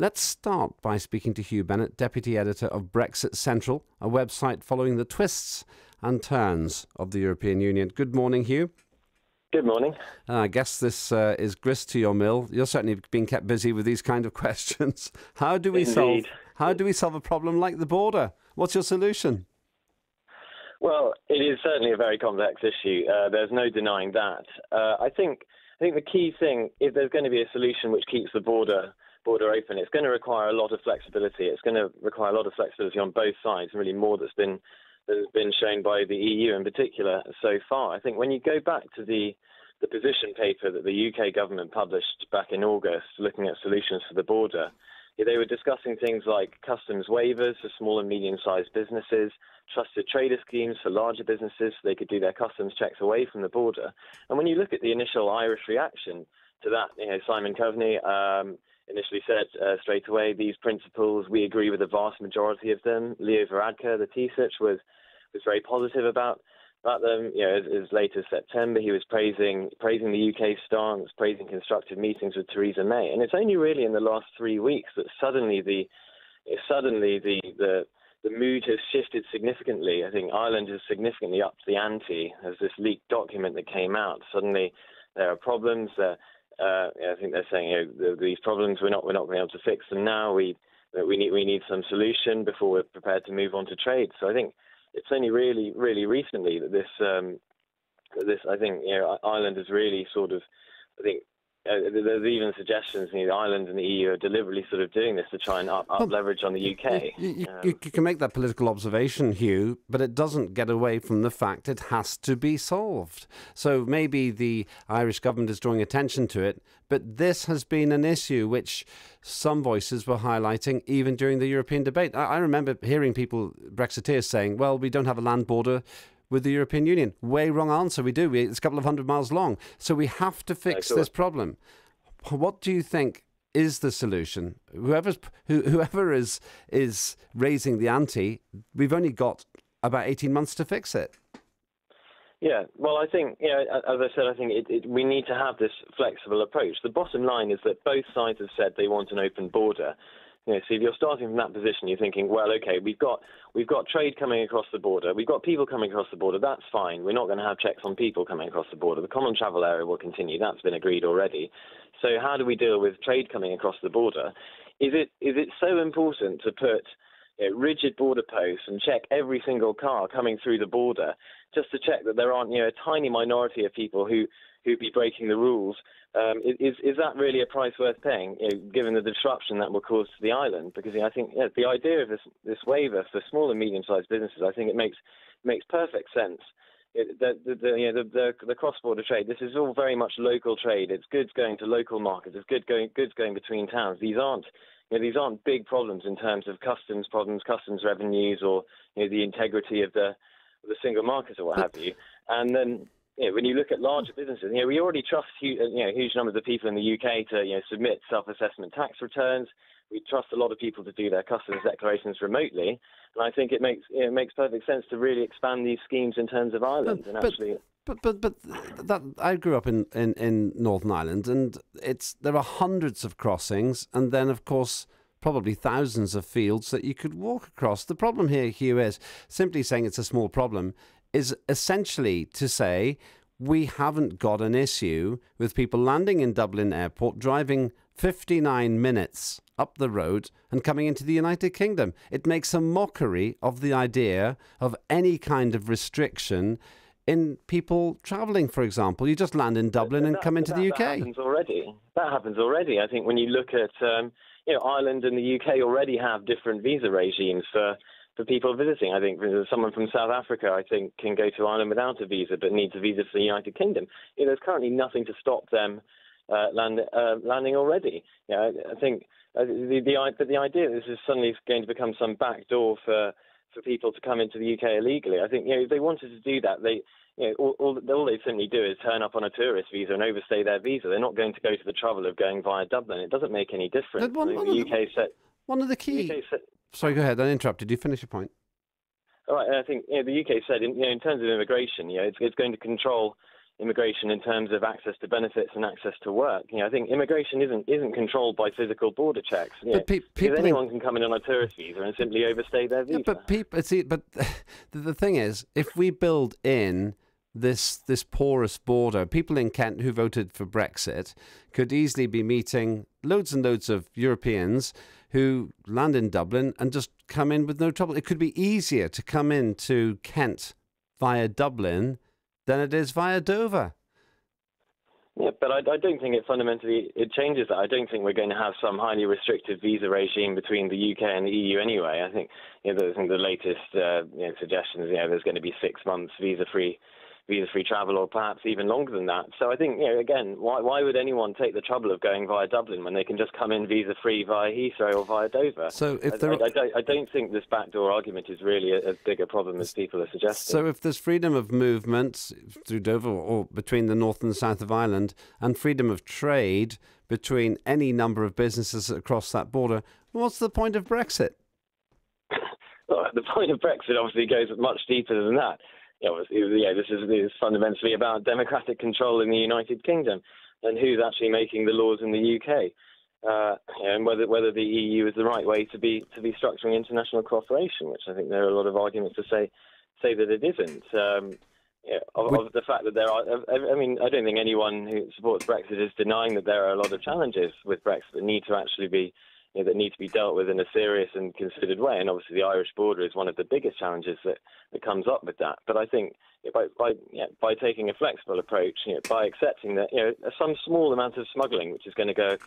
Let's start by speaking to Hugh Bennett, Deputy Editor of Brexit Central, a website following the twists and turns of the European Union. Good morning, Hugh. Good morning. I guess this is grist to your mill. You're certainly being kept busy with these kind of questions. How do we solve a problem like the border? What's your solution? Well, it is certainly a very complex issue. There's no denying that. I think the key thing, if there's going to be a solution which keeps the border open, it's going to require a lot of flexibility. It's going to require a lot of flexibility on both sides, really more that has been shown by the EU in particular so far. I think when you go back to the position paper that the UK government published back in August, looking at solutions for the border, they were discussing things like customs waivers for small and medium-sized businesses, trusted trader schemes for larger businesses so they could do their customs checks away from the border. And when you look at the initial Irish reaction to that, Simon Coveney initially said straight away, these principles, we agree with the vast majority of them. Leo Varadkar, the Taoiseach, was very positive about them. As late as September, he was praising the UK stance, praising constructive meetings with Theresa May. And it's only really in the last 3 weeks that suddenly the mood has shifted significantly. I think Ireland has significantly upped the ante. There's this leaked document that came out. Suddenly there are problems. I think they're saying these problems we're not going to be able to fix them now. We need some solution before we're prepared to move on to trade. So I think it's only really recently that this I think Ireland has really sort of, I think there's even suggestions Ireland and the EU are deliberately sort of doing this to try and up leverage on the UK. You can make that political observation, Hugh, but it doesn't get away from the fact it has to be solved. So maybe the Irish government is drawing attention to it, but this has been an issue which some voices were highlighting even during the European debate. I remember hearing people, Brexiteers, saying, well, we don't have a land border with the European Union. Way wrong answer. We do. It's a couple of 100 miles long. So we have to fix this problem. What do you think is the solution? Whoever is raising the ante, we've only got about 18 months to fix it. Yeah, well, I think, as I said, I think we need to have this flexible approach. The bottom line is that both sides have said they want an open border. So if you're starting from that position, you're thinking, well, okay, we've got trade coming across the border. We've got people coming across the border. That's fine. We're not going to have checks on people coming across the border. The common travel area will continue. That's been agreed already. So how do we deal with trade coming across the border? Is it so important to put rigid border posts and check every single car coming through the border just to check that there aren't a tiny minority of people who'd be breaking the rules? Is that really a price worth paying, given the disruption that will cause to the island? Because I think the idea of this waiver for small and medium-sized businesses, I think it makes perfect sense. The cross-border trade, this is all very much local trade. It's goods going to local markets. It's goods going between towns. These aren't big problems in terms of customs revenues, or the integrity of the single market or what have you. And then when you look at larger businesses, we already trust huge numbers of people in the UK to submit self-assessment tax returns. We trust a lot of people to do their customs declarations remotely, and I think it makes perfect sense to really expand these schemes in terms of Ireland. But I grew up in Northern Ireland, and there are hundreds of crossings, and then of course probably thousands of fields that you could walk across. The problem here, Hugh, is simply saying it's a small problem is essentially to say we haven't got an issue with people landing in Dublin Airport, driving 59 minutes up the road and coming into the United Kingdom. It makes a mockery of the idea of any kind of restriction in people travelling, for example. You just land in Dublin and come into the UK. That happens already. I think when you look at Ireland and the UK already have different visa regimes for people visiting. I think someone from South Africa, I think, can go to Ireland without a visa, but needs a visa for the United Kingdom. There's currently nothing to stop them landing already. I think the idea that this is suddenly going to become some backdoor for people to come into the UK illegally. I think if they wanted to do that, all they simply do is turn up on a tourist visa and overstay their visa. They're not going to go to the trouble of going via Dublin. It doesn't make any difference. One of the key. Sorry, go ahead. I interrupted you. Finish your point. All right. I think the UK said, in terms of immigration, it's going to control immigration in terms of access to benefits and access to work. I think immigration isn't controlled by physical border checks. Because anyone can come in on a tourist visa and simply overstay their visa. Yeah, but the thing is, if we build in this porous border, people in Kent who voted for Brexit could easily be meeting loads and loads of Europeans who land in Dublin and just come in with no trouble. It could be easier to come into Kent via Dublin than it is via Dover. Yeah, but I don't think it changes that. I don't think we're going to have some highly restrictive visa regime between the UK and the EU anyway. I think the latest suggestions, there's going to be 6 months visa-free travel, or perhaps even longer than that. So I think, again, why would anyone take the trouble of going via Dublin when they can just come in visa-free via Heathrow or via Dover? So if I don't think this backdoor argument is really as big a problem as people are suggesting. So if there's freedom of movement through Dover or between the north and the south of Ireland, and freedom of trade between any number of businesses across that border, what's the point of Brexit? Well, the point of Brexit obviously goes much deeper than that. This is fundamentally about democratic control in the United Kingdom and who's actually making the laws in the UK, and whether the EU is the right way to be structuring international cooperation, which I think there are a lot of arguments to say that it isn't. Of the fact that there are, I don't think anyone who supports Brexit is denying that there are a lot of challenges with Brexit that need to actually be that need to be dealt with in a serious and considered way. And obviously the Irish border is one of the biggest challenges that comes up with that. But I think by taking a flexible approach, by accepting that some small amount of smuggling, which is going to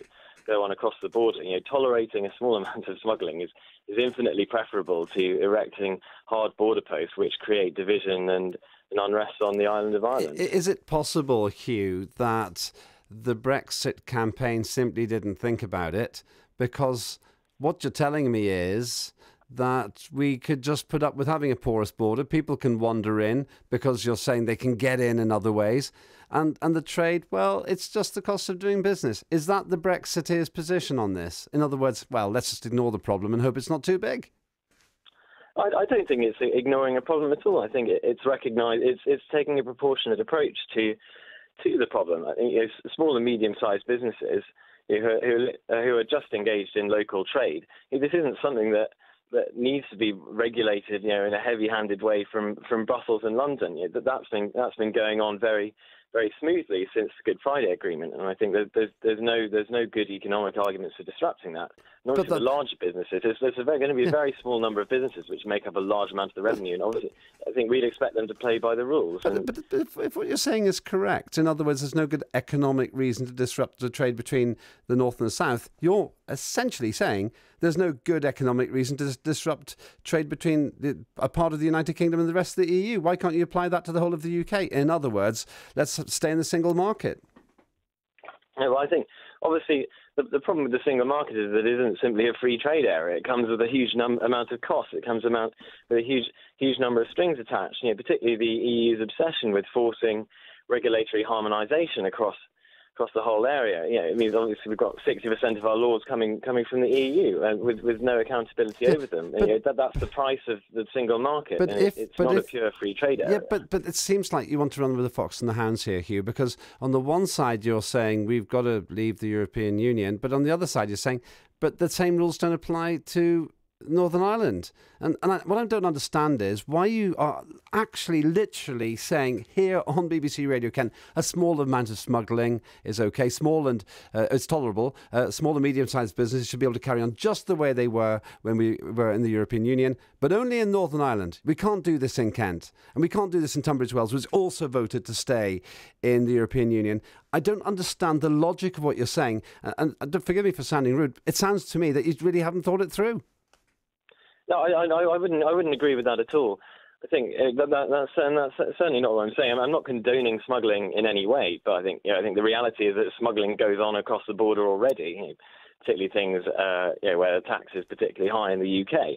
go on across the border, tolerating a small amount of smuggling is infinitely preferable to erecting hard border posts which create division and unrest on the island of Ireland. Is it possible, Hugh, that the Brexit campaign simply didn't think about it? Because what you're telling me is that we could just put up with having a porous border. People can wander in because you're saying they can get in other ways. And the trade, well, it's just the cost of doing business. Is that the Brexiteers' position on this? In other words, well, let's just ignore the problem and hope it's not too big. I don't think it's ignoring a problem at all. I think it's recognised. It's taking a proportionate approach to the problem. I think small and medium-sized businesses who are just engaged in local trade. This isn't something that needs to be regulated, in a heavy-handed way from Brussels and London. That's been going on very, very smoothly since the Good Friday Agreement, and I think there's no good economic arguments for disrupting that. Not for the larger businesses. There's going to be a very small number of businesses which make up a large amount of the revenue, and obviously I think we'd expect them to play by the rules. But if what you're saying is correct, in other words, there's no good economic reason to disrupt the trade between the north and the south, you're essentially saying there's no good economic reason to disrupt trade between a part of the United Kingdom and the rest of the EU. Why can't you apply that to the whole of the UK? In other words, let's stay in the single market. Yeah, well, I think obviously the problem with the single market is that it isn't simply a free trade area. It comes with a huge amount of costs. It comes with a huge number of strings attached. Particularly the EU's obsession with forcing regulatory harmonisation across the whole area. It means obviously we've got 60% of our laws coming from the EU, and with no accountability over them. That's the price of the single market. But it's not a pure free trade area. Yeah, but it seems like you want to run with the fox and the hounds here, Hugh, because on the one side you're saying we've got to leave the European Union, but on the other side you're saying, but the same rules don't apply to Northern Ireland. And what I don't understand is why you are actually literally saying here on BBC Radio Kent a small amount of smuggling is okay, small and it's tolerable. Small and medium-sized businesses should be able to carry on just the way they were when we were in the European Union, but only in Northern Ireland. We can't do this in Kent, and we can't do this in Tunbridge Wells, which also voted to stay in the European Union. I don't understand the logic of what you're saying, and forgive me for sounding rude. It sounds to me that you really haven't thought it through. No, I wouldn't agree with that at all. I think that's certainly not what I'm saying. I'm not condoning smuggling in any way, but I think the reality is that smuggling goes on across the border already. Particularly things where the tax is particularly high in the UK.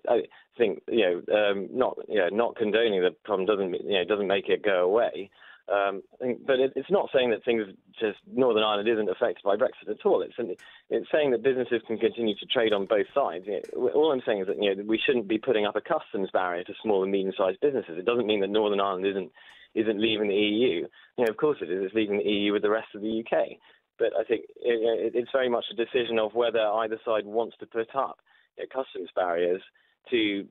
I think not condoning the problem doesn't make it go away. But it's not saying that just Northern Ireland isn't affected by Brexit at all. It's saying that businesses can continue to trade on both sides. All I'm saying is that we shouldn't be putting up a customs barrier to small and medium-sized businesses. It doesn't mean that Northern Ireland isn't leaving the EU. Of course it is. It's leaving the EU with the rest of the UK. But I think it's very much a decision of whether either side wants to put up customs barriers to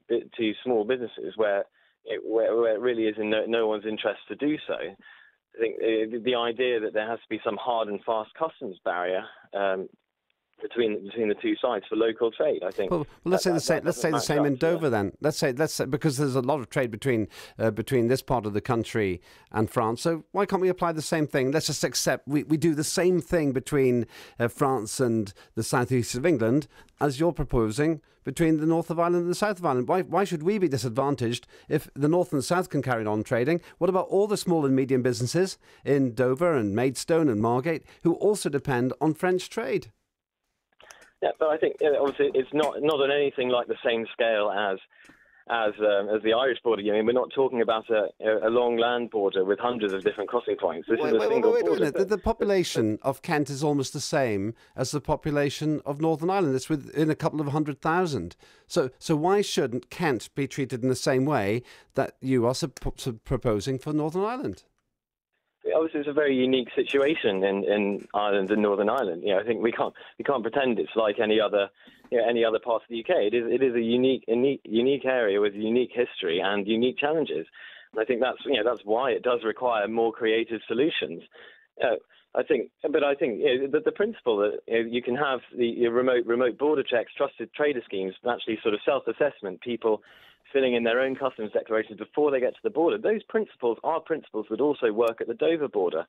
small businesses where it really is in no one's interest to do so. I think the idea that there has to be some hard and fast customs barrier between the two sides for local trade, I think. Well, let's say the same. Let's say the same in Dover then. Let's say because there's a lot of trade between this part of the country and France. So why can't we apply the same thing? Let's just accept we do the same thing between France and the southeast of England as you're proposing between the north of Ireland and the south of Ireland. Why should we be disadvantaged if the north and the south can carry on trading? What about all the small and medium businesses in Dover and Maidstone and Margate who also depend on French trade? Yeah, but I think obviously it's not on anything like the same scale as the Irish border. I mean, we're not talking about a long land border with hundreds of different crossing points. This is a single border. The population of Kent is almost the same as the population of Northern Ireland. It's within a couple of 100,000. So why shouldn't Kent be treated in the same way that you are proposing for Northern Ireland? Obviously, it's a very unique situation in Ireland and Northern Ireland. I think we can't pretend it's like any other part of the UK. It is a unique area with unique history and unique challenges. And I think that's why it does require more creative solutions. I think the principle that you can have the remote border checks, trusted trader schemes, actually sort of self-assessment, people filling in their own customs declarations before they get to the border. Those principles are principles that also work at the Dover border.